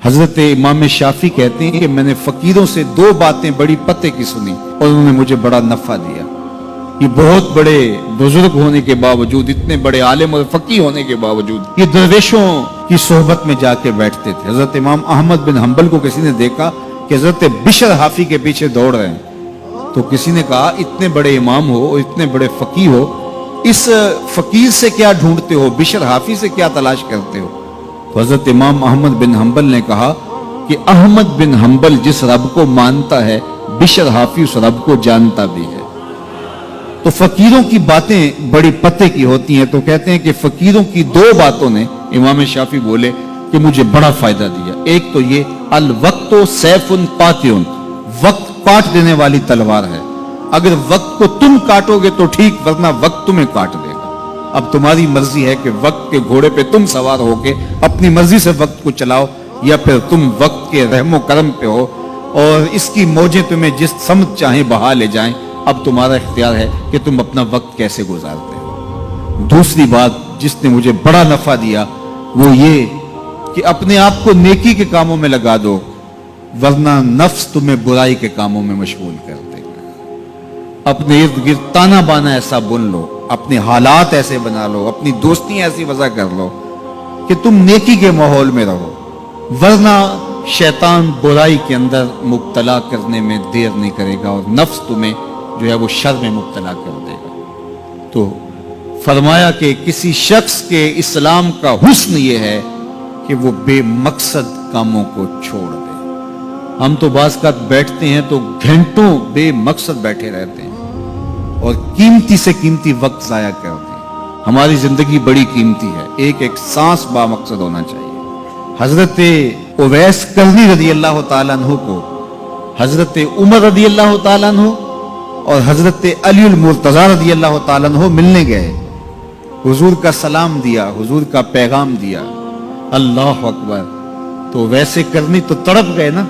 हजरत इमाम शाफी कहते हैं कि मैंने फकीरों से दो बातें बड़ी पते की सुनी और उन्होंने मुझे बड़ा नफा दिया। ये बहुत बड़े बुजुर्ग होने के बावजूद, इतने बड़े आलिम और फकीह होने के बावजूद ये दरवेशों की सोहबत में जाके बैठते थे। हजरत इमाम अहमद बिन हंबल को किसी ने देखा कि हजरत बिशर हाफी के पीछे दौड़ रहे हैं, तो किसी ने कहा इतने बड़े इमाम हो और इतने बड़े फकीह हो, इस फकीर से क्या ढूंढते हो, बिशर हाफी से क्या तलाश करते हो? तो हजरत इमाम अहमद बिन हंबल ने कहा कि अहमद बिन हंबल जिस रब को मानता है, बिशर हाफी उस रब को जानता भी है। तो फकीरों की बातें बड़ी पते की होती हैं। तो कहते हैं कि फकीरों की दो बातों ने, इमाम शाफी बोले, कि मुझे बड़ा फायदा दिया। एक तो ये अल वक्तो सैफुन कातिउन, वक्त काट देने वाली तलवार है। अगर वक्त को तुम काटोगे तो ठीक, वरना वक्त तुम्हें काट देगा। अब तुम्हारी मर्जी है कि वक्त के घोड़े पे तुम सवार होके अपनी मर्जी से वक्त को चलाओ, या फिर तुम वक्त के रहमो करम पे हो और इसकी मौजें तुम्हें जिस समझ चाहे बहा ले जाएं। अब तुम्हारा इख्तियार है कि तुम अपना वक्त कैसे गुजारते हो। दूसरी बात जिसने मुझे बड़ा नफा दिया वो ये कि अपने आप को नेकी के कामों में लगा दो, वरना नफ्स तुम्हें बुराई के कामों में मशगूल कर देगा। अपने इर्द गिर्द ताना बाना ऐसा बुन लो, अपने हालात ऐसे बना लो, अपनी दोस्ती ऐसी वजह कर लो कि तुम नेकी के माहौल में रहो, वरना शैतान बुराई के अंदर मुब्तला करने में देर नहीं करेगा और नफ्स तुम्हें जो है वो शर में मुब्तला कर देगा। तो फरमाया कि किसी शख्स के इस्लाम का हुस्न ये है कि वो बेमकसद कामों को छोड़ दे। हम तो बाज़ का बैठते हैं तो घंटों बेमकसद बैठे रहते हैं और कीमती से कीमती वक्त जाया करते हैं। हमारी जिंदगी बड़ी कीमती है, एक एक सांस बामकसद होना चाहिए। हजरत उवैस करनी रदी अल्लाह ताला अन्हु को हजरत उमर रदी अल्लाह ताला अन्हु और हजरत अली मुर्तजा रदी अल्लाह ताला अन्हु मिलने गए। हुजूर का सलाम दिया, हुजूर का पैगाम दिया, अल्लाह अकबर। तो वैसे करनी तो तड़प गए ना,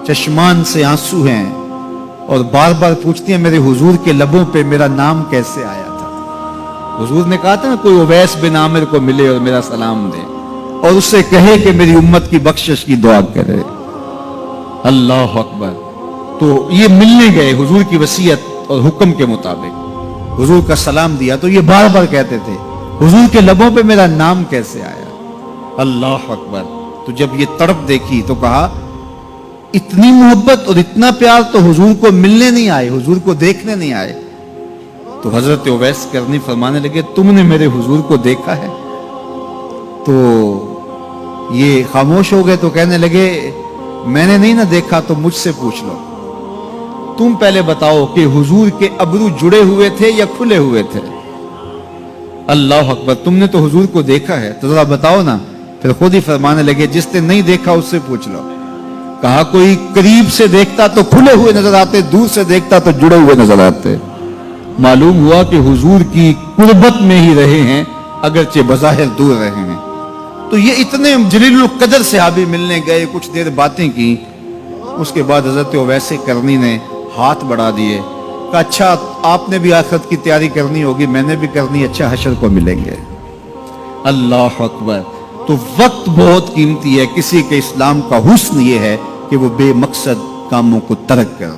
चश्मान से आंसू हैं और बार बार पूछती हैं मेरे हुजूर के लबों पे मेरा नाम कैसे आया था। हुजूर ने कहा था ना कोई उवैस बिन आमिर को मिले और मेरा सलाम दे और उससे कहे कि मेरी उम्मत की बख्शिश की दुआ करे। अल्लाह अकबर। तो ये मिलने गए हुजूर की वसीयत और हुक्म के मुताबिक, हुजूर का सलाम दिया। तो ये बार बार कहते थे हुजूर के लबों पे मेरा नाम कैसे आया। अल्लाह अकबर। तो जब ये तड़प देखी तो कहा इतनी मोहब्बत और इतना प्यार तो हुजूर को मिलने नहीं आए, हुजूर को देखने नहीं आए। तो हजरत उवैस करनी फरमाने लगे तुमने मेरे हुजूर को देखा है? तो ये खामोश हो गए। तो कहने लगे मैंने नहीं ना देखा तो मुझसे पूछ लो, तुम पहले बताओ कि हुजूर के अबरू जुड़े हुए थे या खुले हुए थे? अल्लाह अकबर। तुमने तो हुजूर को देखा है तो जरा बताओ ना। फिर खुद ही फरमाने लगे जिसने नहीं देखा उससे पूछ लो। कहा कोई करीब से देखता तो खुले हुए नजर आते, दूर से देखता तो जुड़े हुए नजर आते। मालूम हुआ कि हुजूर की कुर्बत में ही रहे हैं, अगरचे बज़ाहिर दूर रहे हैं। तो ये इतने जलीलुल कदर सहाबी मिलने गए, कुछ देर बातें की। उसके बाद हजरत उवैस करनी ने हाथ बढ़ा दिए, कहा अच्छा आपने भी आखिरत की तैयारी करनी होगी, मैंने भी करनी, अच्छा हशर को मिलेंगे। अल्लाह अकबर। तो वक्त बहुत कीमती है। किसी के इस्लाम का हुस्न ये है कि वो बेमकसद कामों को तर्क कर